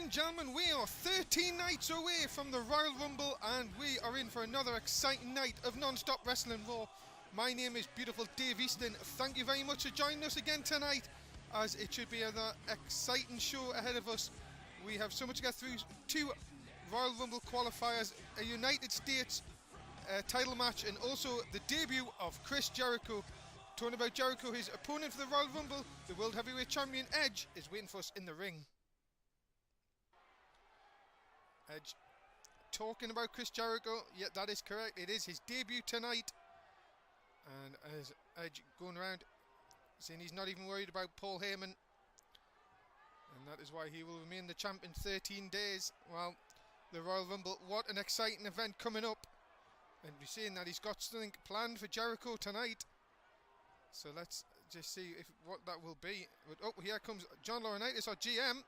and gentlemen, we are 13 nights away from the Royal Rumble and we are in for another exciting night of non-stop wrestling raw. My name is beautiful Dave Easton. Thank you very much for joining us again tonight, as it should be another exciting show ahead of us. We have so much to get through: 2 Royal Rumble qualifiers, a United States title match, and also the debut of Chris Jericho. Talking about Jericho, his opponent for the Royal Rumble, the World Heavyweight Champion Edge, is waiting for us in the ring. Edge talking about Chris Jericho. Yeah, that is correct. It is his debut tonight. And as Edge going around saying he's not even worried about Paul Heyman, and that is why he will remain the champ in 13 days. Well, the Royal Rumble, what an exciting event coming up. And we're saying that he's got something planned for Jericho tonight. So let's just see what that will be. But, oh, here comes John Laurinaitis, our GM.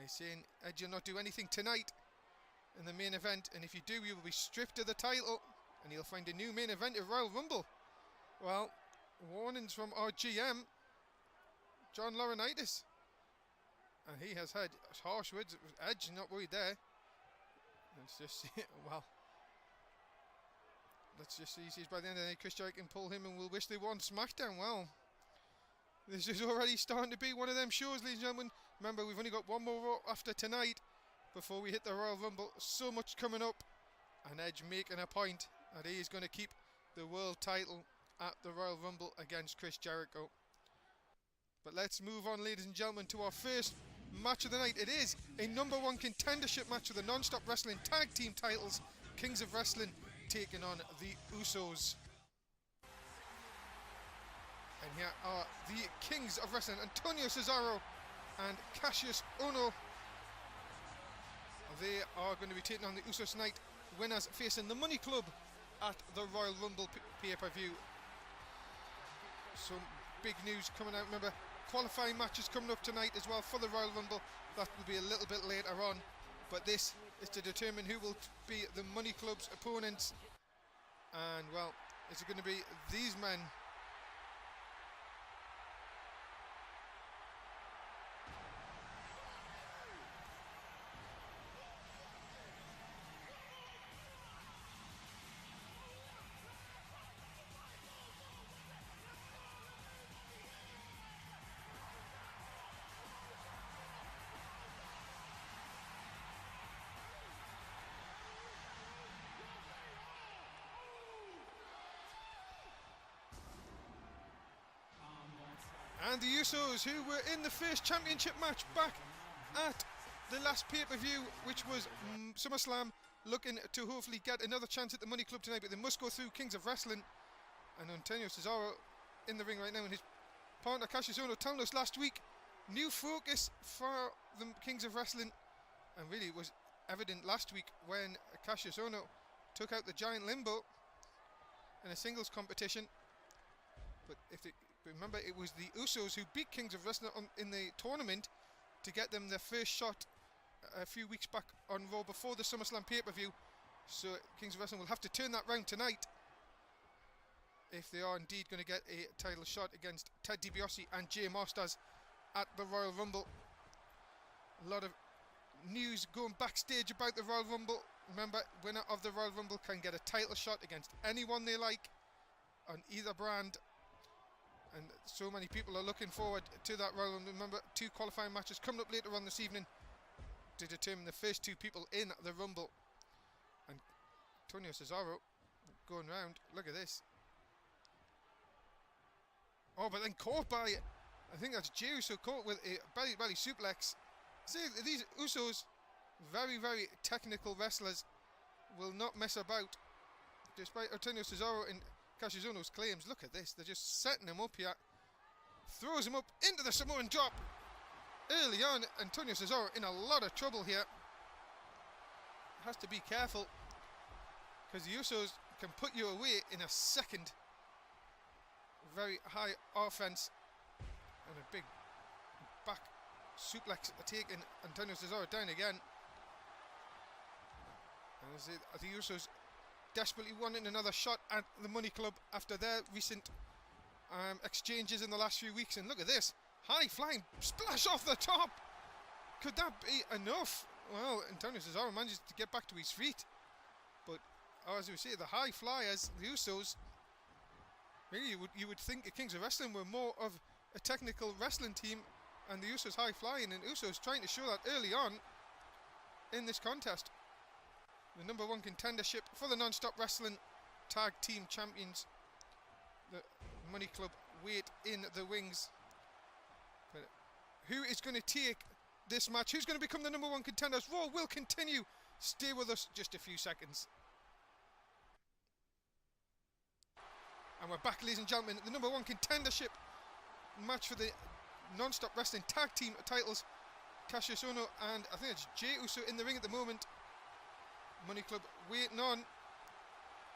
He's saying, Edge, you'll not do anything tonight in the main event, and if you do, you will be stripped of the title, and he'll find a new main event at Royal Rumble. Well, warnings from our GM, John Laurinaitis. And he has had harsh words. Edge, not worried there. Let's just see. Well, let's just see by the end of the day, Chris Jericho can pull him and we'll wish they won SmackDown. Well, this is already starting to be one of them shows, ladies and gentlemen. Remember, we've only got one more Raw after tonight before we hit the Royal Rumble. So much coming up. And Edge making a point that he is going to keep the world title at the Royal Rumble against Chris Jericho. But let's move on, ladies and gentlemen, to our first match of the night. It is a #1 contendership match for the non-stop wrestling tag team titles. Kings of Wrestling taking on the Usos. And here are the Kings of Wrestling, Antonio Cesaro and Cassius Ohno. They are going to be taking on the Usos tonight. Winners facing the Money Club at the Royal Rumble pay-per-view. Some big news coming out. Remember, qualifying matches coming up tonight as well for the Royal Rumble. That will be a little bit later on. But this is to determine who will be the Money Club's opponents. And, well, is it going to be these men? And the Usos, who were in the first championship match back at the last pay-per-view, which was SummerSlam, looking to hopefully get another chance at the Money Club tonight, but they must go through Kings of Wrestling. And Antonio Cesaro in the ring right now, and his partner Cassius Ohno telling us last week, new focus for the Kings of Wrestling. And really it was evident last week when Cassius Ohno took out the Giant Limbo in a singles competition. But remember, it was the Usos who beat Kings of Wrestling in the tournament to get them their first shot a few weeks back on Raw before the SummerSlam pay-per-view. So Kings of Wrestling will have to turn that round tonight if they are indeed going to get a title shot against Ted DiBiase and Jay Masters at the Royal Rumble. A lot of news going backstage about the Royal Rumble. Remember, winner of the Royal Rumble can get a title shot against anyone they like on either brand. And so many people are looking forward to that Royal Rumble. Remember, 2 qualifying matches coming up later on this evening to determine the first 2 people in the Rumble. And Antonio Cesaro going round. Look at this. Oh, but then caught by, I think that's Jey Uso, caught with a belly suplex. See, these Usos, very, very technical wrestlers, will not mess about. Despite Antonio Cesaro and Cassius Ohno's claims, look at this, they're just setting him up here. Throws him up into the Samoan drop. Early on, Antonio Cesaro in a lot of trouble here. Has to be careful, because the Usos can put you away in a second. Very high offense. And a big back suplex taking Antonio Cesaro down again. And as the Usos desperately wanting another shot at the Money Club after their recent exchanges in the last few weeks. And look at this, high flying splash off the top. Could that be enough? Well, Antonio Cesaro manages to get back to his feet. But as we say, the high flyers, the Usos, really you would think the Kings of Wrestling were more of a technical wrestling team, and the Usos high flying, and Usos trying to show that early on in this contest. The number one contendership for the non-stop wrestling tag team champions. The Money Club wait in the wings. But who is going to take this match? Who's going to become the number one contenders? Raw will continue. Stay with us just a few seconds. And we're back, ladies and gentlemen. The number one contendership match for the non-stop wrestling tag team titles. Cassius Ohno and I think it's Jey Uso in the ring at the moment. Money Club waiting on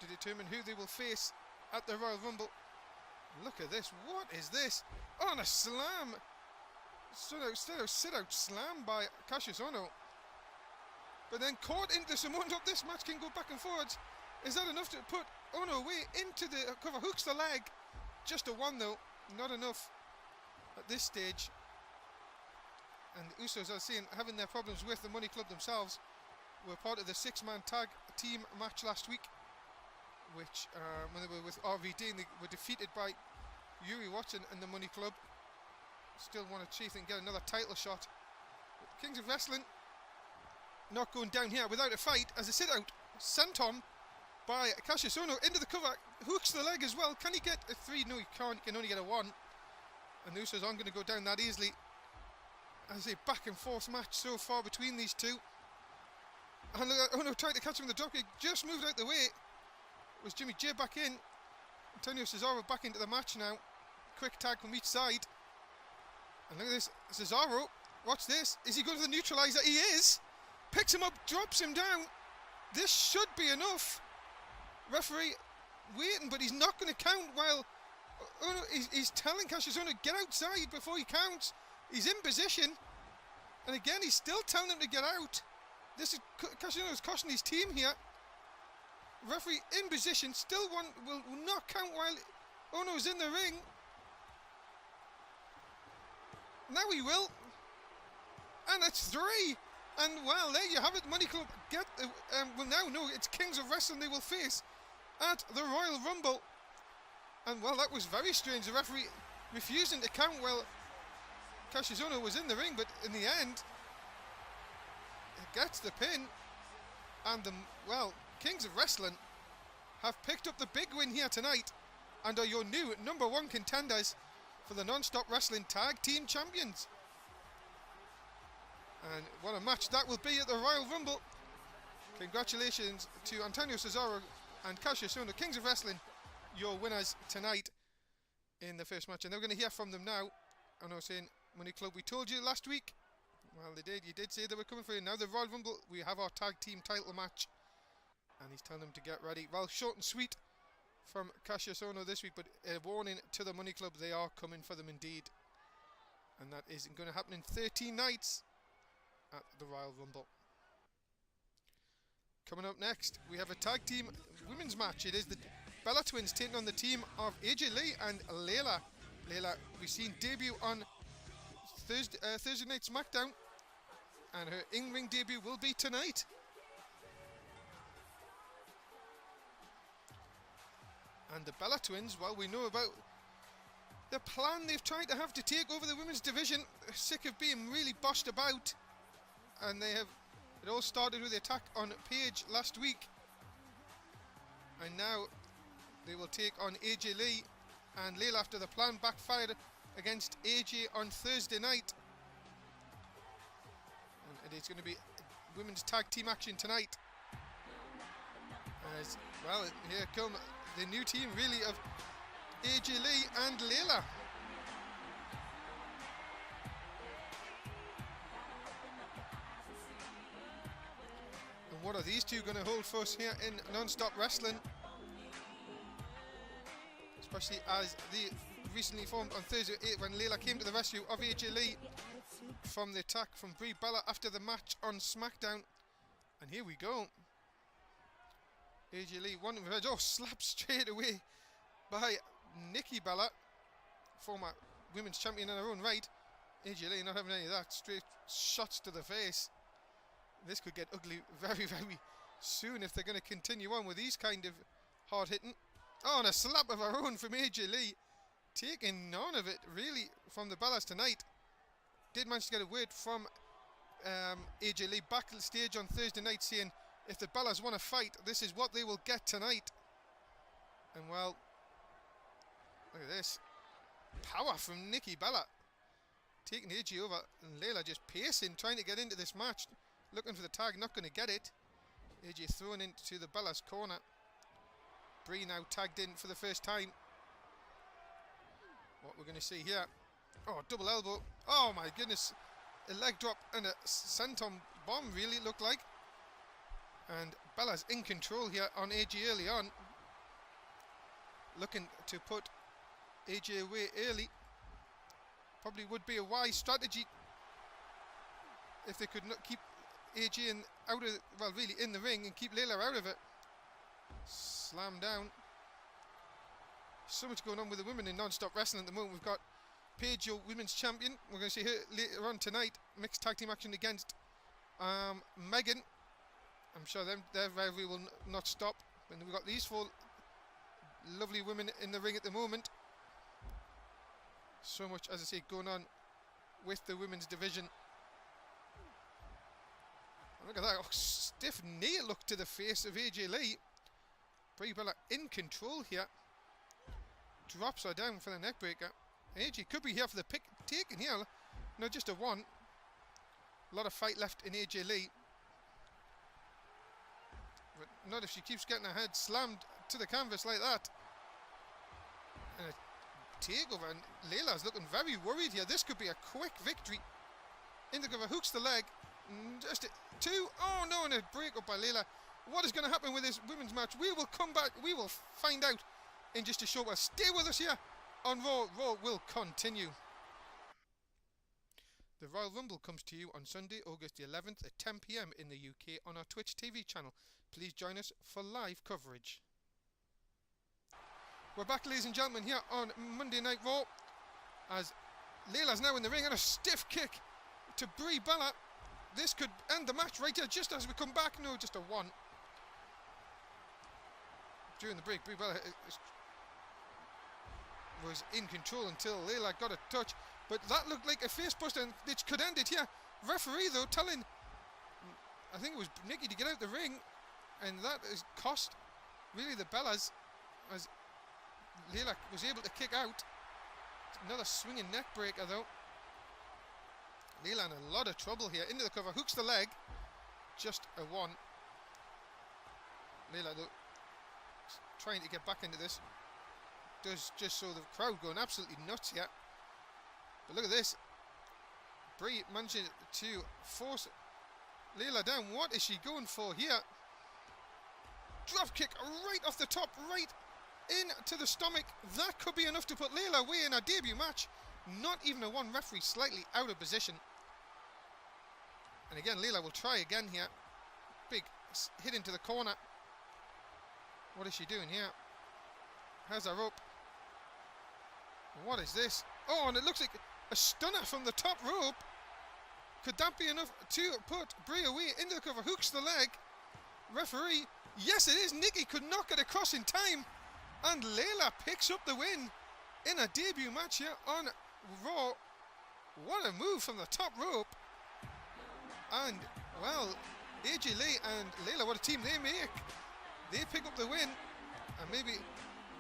to determine who they will face at the Royal Rumble. Look at this. What is this? On a slam. Sit-out slam by Cassius Ohno. But then caught into Samoan drop. This match can go back and forwards. Is that enough to put Ohno away into the cover? Hooks the leg. Just a one though. Not enough at this stage. And the Usos, as I was saying, having their problems with the Money Club themselves, were part of the six-man tag team match last week, which when they were with RVD, and they were defeated by Yuri Watson and the Money Club. Still want to see if they can get another title shot. But Kings of Wrestling not going down here without a fight, as a sit-out senton by Cassius Ohno into the cover, hooks the leg as well. Can he get a 3? No, he can't. He can only get a 1. And the Usos aren't going to go down that easily. As a back and forth match so far between these two. And Ohno tried to catch him with the dropkick, just moved out the way. It was Jimmy J back in. Antonio Cesaro back into the match now. Quick tag from each side. And look at this, Cesaro, watch this. Is he going for the neutralizer? He is. Picks him up, drops him down. This should be enough. Referee waiting, but he's not going to count while Ohno, he's telling Cassius Ohno, get outside before he counts. He's in position. And again, he's still telling him to get out. This is Cassius Ohno's costing his team here. Referee in position, still will not count while Ohno's in the ring. Now he will. And it's 3. And well, there you have it. Money Club get well now no, it's Kings of Wrestling they will face at the Royal Rumble. And well, that was very strange. The referee refusing to count while Cassius Ohno was in the ring, but in the end, it gets the pin. And the Kings of Wrestling have picked up the big win here tonight and are your new number one contenders for the non-stop wrestling tag team champions. And what a match that will be at the Royal Rumble. Congratulations to Antonio Cesaro and Cassius Ohno, Kings of Wrestling, your winners tonight in the first match. And they're going to hear from them now. I know, saying, Money Club, we told you last week. Well, they did. You did say they were coming for you. Now the Royal Rumble, we have our tag team title match. And he's telling them to get ready. Well, short and sweet from Cassius Ohno this week, but a warning to the Money Club, they are coming for them indeed. And that isn't going to happen in 13 nights at the Royal Rumble. Coming up next, we have a tag team women's match. It is the Bella Twins taking on the team of AJ Lee and Layla. Layla, we've seen debut on Thursday night SmackDown, and her in-ring debut will be tonight. And the Bella Twins, well, we know about the plan they've tried to have to take over the women's division. They're sick of being really bossed about, and it all started with the attack on Paige last week, and now they will take on AJ Lee and Layla after the plan backfired against AJ on Thursday night. And it is going to be women's tag team action tonight. As well, here come the new team really of AJ Lee and Layla. And what are these two going to hold for us here in non-stop wrestling? Especially as they recently formed on Thursday when Layla came to the rescue of AJ Lee from the attack from Brie Bella after the match on SmackDown. And here we go. AJ Lee, one revenge, slapped straight away by Nikki Bella, former women's champion in her own right. AJ Lee not having any of that. Straight shots to the face. This could get ugly very, very soon if they're going to continue on with these kind of hard hitting. Oh, and a slap of her own from AJ Lee. Taking none of it really from the Bellas tonight. Did manage to get a word from AJ Lee backstage on Thursday night saying if the Bellas want to fight, this is what they will get tonight. And well, look at this. Power from Nikki Bella. Taking AJ over, and Layla just pacing, trying to get into this match. Looking for the tag, not going to get it. AJ thrown into the Bella's corner. Brie now tagged in for the first time. What we're going to see here. Oh, double elbow. Oh my goodness. A leg drop and a senton bomb really looked like. And Bella's in control here on AJ early on. Looking to put AJ away early. Probably would be a wise strategy if they could not keep AJ in the ring and keep Layla out of it. Slam down. So much going on with the women in non-stop wrestling at the moment. We've got Paige, your women's champion. We're going to see her later on tonight. Mixed tag team action against Megan. I'm sure their rivalry will not stop. And we've got these four lovely women in the ring at the moment. So much, as I say, going on with the women's division. Look at that, stiff knee look to the face of AJ Lee. Brie Bella in control here. Drops her down for the neck breaker. AJ could be here for the pick taken here. No, just a one. A lot of fight left in AJ Lee. But not if she keeps getting her head slammed to the canvas like that. And a takeover, and Layla's looking very worried here. This could be a quick victory. In the cover, hooks the leg. Just two. Oh no, and a break up by Layla. What is going to happen with this women's match? We will come back. We will find out in just a short while. Stay with us here on Raw. Raw will continue. The Royal Rumble comes to you on Sunday, August the 11th at 10 PM in the UK on our Twitch TV channel. Please join us for live coverage. We're back, ladies and gentlemen, here on Monday Night Raw as Layla's now in the ring and a stiff kick to Brie Bella. This could end the match right here just as we come back. No, just a one. During the break, Brie Bella was in control until Layla got a touch. But that looked like a face buster and it could end it here. Referee, though, telling, I think it was Nikki to get out the ring. And that has cost, really, the Bellas as Layla was able to kick out. Another swinging neck breaker, though. Layla in a lot of trouble here. Into the cover, hooks the leg. Just a one. Layla, though, trying to get back into this. Does just so the crowd going absolutely nuts here. But look at this. Brie managing to force Layla down. What is she going for here? Drop kick right off the top, right into the stomach. That could be enough to put Layla away in her debut match. Not even a one. Referee slightly out of position. And again, Layla will try again here. Big hit into the corner. What is she doing here? Has her up. What is this? Oh, and it looks like a stunner from the top rope. Could that be enough to put Brie away into the cover? Hooks the leg. Referee. Yes, it is. Nikki could not get across in time. And Layla picks up the win in a debut match here on Raw. What a move from the top rope. And, well, AJ Lee and Layla, what a team they make. They pick up the win. And maybe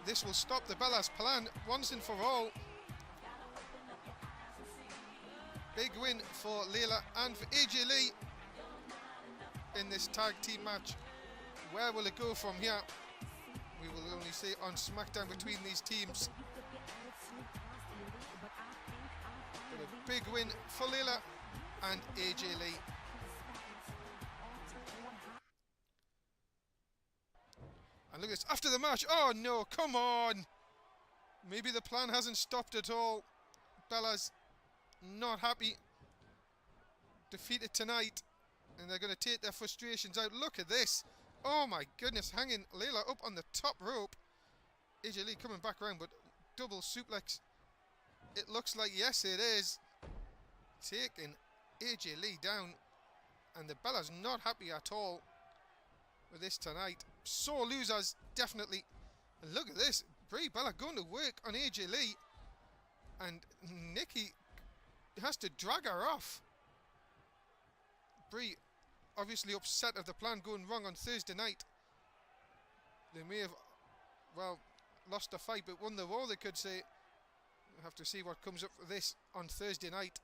this will stop the Bellas' plan once and for all. Big win for Layla and for AJ Lee in this tag team match. Where will it go from here? We will only see on SmackDown between these teams. But a big win for Layla and AJ Lee. And look at this, after the match, oh no, come on! Maybe the plan hasn't stopped at all. Bella's not happy. Defeated tonight. And they're going to take their frustrations out. Look at this. Oh my goodness, hanging Layla up on the top rope. AJ Lee coming back around, but double suplex. It looks like, yes it is. taking AJ Lee down, and the Bella's not happy at all with this tonight. Sore losers, definitely. And look at this, Brie Bella going to work on AJ Lee, and Nikki has to drag her off. Brie obviously upset of the plan going wrong on Thursday night. They may have, well, lost the fight but won the war, they could say. We'll have to see what comes up for this on Thursday night.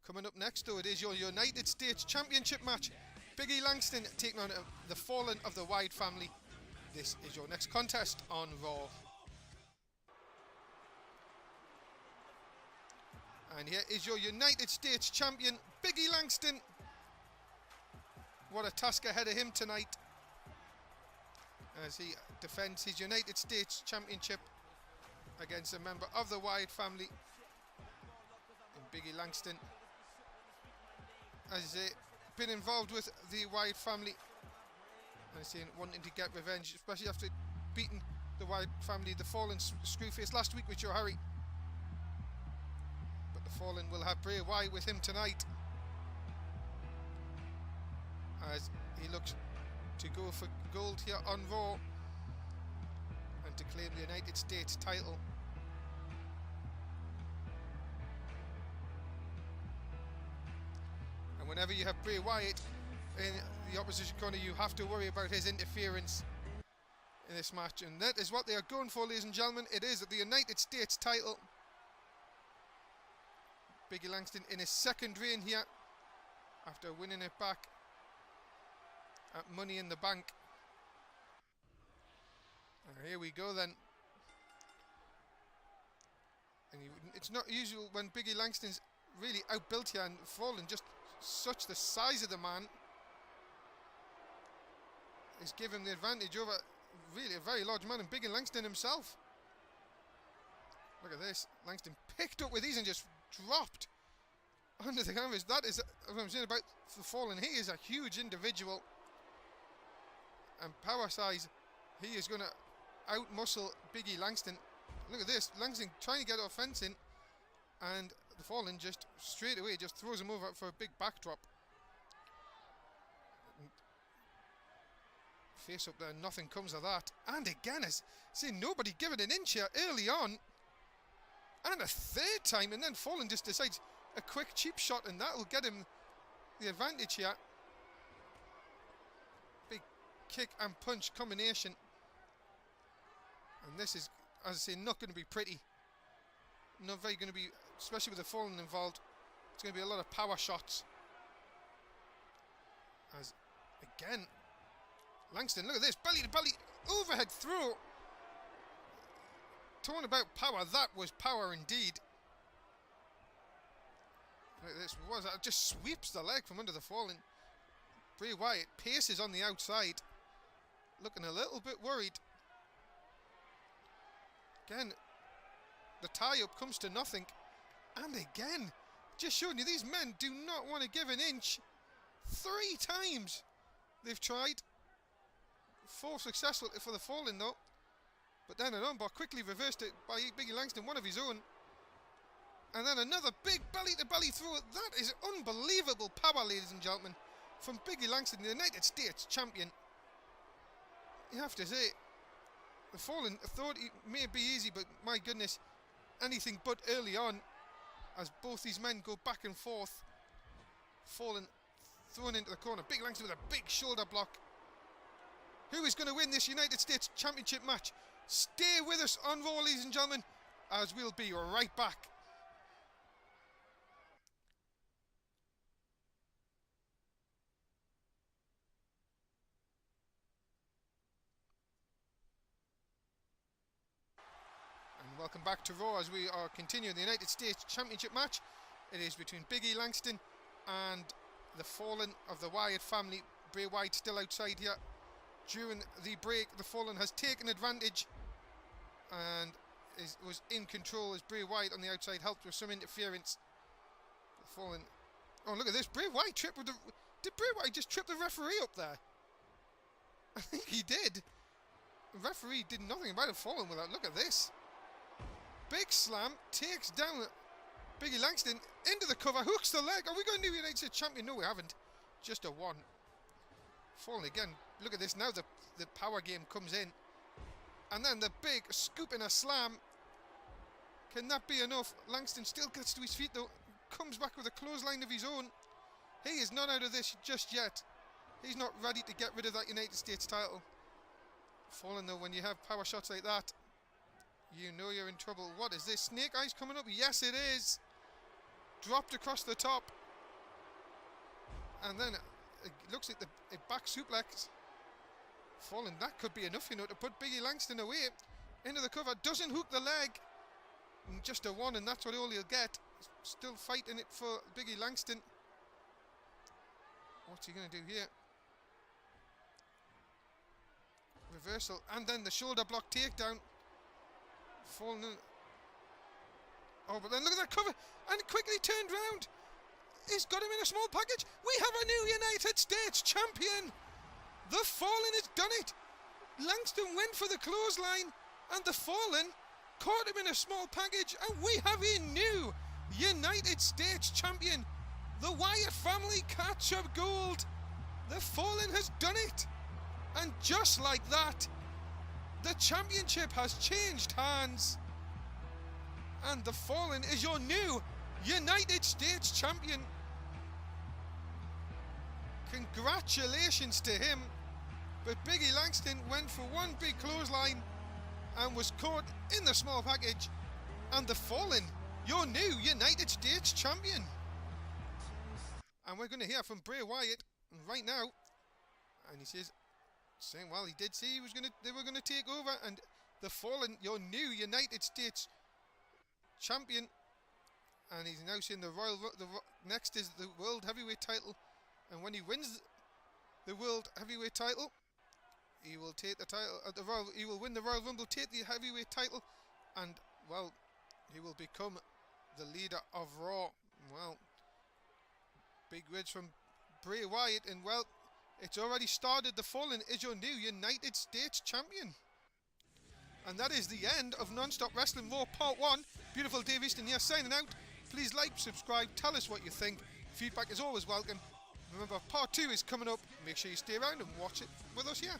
Coming up next though, it is your United States Championship match. Big E Langston taking on the Fallen of the Wyatt family. This is your next contest on Raw. And here is your United States Champion, Big E Langston. What a task ahead of him tonight, as he defends his United States Championship against a member of the Wyatt family. And Big E Langston has been involved with the Wyatt family and saying wanting to get revenge, especially after beating the Wyatt family, the Fallen Screwface last week with Joe Harry. But the Fallen will have Bray Wyatt with him tonight, as he looks to go for gold here on Raw and to claim the United States title. And whenever you have Bray Wyatt in the opposition corner, you have to worry about his interference in this match, and that is what they are going for, ladies and gentlemen. It is the United States title. Big E Langston in his second reign here after winning it back at Money in the Bank. And here we go then. And it's not usual when Big E Langston's really outbuilt here, and Fallen, just such the size of the man, is giving him the advantage over really a very large man, and Big E Langston himself. Look at this, Langston picked up with ease and just dropped under the canvas. That is what I'm saying about the Fallen. He is a huge individual, and power size, he is going to out-muscle Big E Langston. Look at this, Langston trying to get offense in, and the Fallen just straight away just throws him over for a big backdrop. Face up there, nothing comes of that. And again, as see, nobody giving an inch here early on, and a third time, and then Fallen just decides a quick cheap shot, and that will get him the advantage here. Big kick and punch combination, and this is, as I say, not going to be pretty. Not very going to be, especially with the Fallen involved. It's going to be a lot of power shots. As again, Langston, look at this, belly to belly, overhead throw. Talking about power, that was power indeed. Look at this, that just sweeps the leg from under the Fallen. Bray Wyatt paces on the outside, looking a little bit worried. Again, the tie-up comes to nothing. And again, just showing you, these men do not want to give an inch. 3 times they've tried. 4 successful for the Fallen though. But then an armbar quickly reversed it by Big E Langston, one of his own. And then another big belly-to-belly throw. That is unbelievable power, ladies and gentlemen, from Big E Langston, the United States champion. You have to say, the Fallen thought it may be easy, but my goodness, anything but early on, as both these men go back and forth. Fallen thrown into the corner. Big Langston with a big shoulder block. Who is going to win this United States Championship match? Stay with us on Raw, ladies and gentlemen, as we'll be right back. And welcome back to Raw, as we are continuing the United States Championship match. It is between Big E Langston and the Fallen of the Wyatt family. Bray Wyatt still outside here. During the break, the Fallen has taken advantage and was in control, as Bray Wyatt on the outside helped with some interference. The Fallen, oh look at this, Bray Wyatt tripped with the, did Bray Wyatt just trip the referee up there? I think he did. The referee did nothing about it. Fallen with that. Look at this. Big slam, takes down Biggie Langston into the cover, hooks the leg. Are we going to new United States champion? No, we haven't. Just a 1. Falling again. Look at this now. The power game comes in. And then the big scoop and a slam. Can that be enough? Langston still gets to his feet though. Comes back with a clothesline of his own. He is not out of this just yet. He's not ready to get rid of that United States title. Falling though, when you have power shots like that, you know you're in trouble. What is this? Snake Eyes coming up? Yes, it is. Dropped across the top. And then it looks like the back suplex. Falling, that could be enough, you know, to put Biggie Langston away. Into the cover, doesn't hook the leg. And just a 1, and that's what all he'll get. Still fighting it for Biggie Langston. What's he going to do here? Reversal, and then the shoulder block takedown. Falling in. Oh, but then look at that cover, and quickly turned round. He's got him in a small package. We have a new United States champion. The Fallen has done it. Langston went for the clothesline, and the Fallen caught him in a small package, and we have a new United States champion. The Wyatt family catch up gold. The Fallen has done it. And just like that, the championship has changed hands. And the Fallen is your new United States champion. Congratulations to him. But Biggie Langston went for one big clothesline and was caught in the small package. And the Fallen, your new United States champion. And we're going to hear from Bray Wyatt right now. And he says, saying, well, he did say they were going to take over, and the Fallen, your new United States champion. And he's now saying next is the World Heavyweight title, and when he wins the World Heavyweight title, he will take the title at the Royal. He will win the Royal Rumble, take the Heavyweight title, and well, he will become the leader of Raw. Well, big words from Bray Wyatt, and well, it's already started. The Fallen is your new United States champion. And that is the end of Non-Stop Wrestling Raw Part 1. Beautiful Dave Easton here signing out. Please like, subscribe, tell us what you think. Feedback is always welcome. Remember, Part 2 is coming up. Make sure you stay around and watch it with us here.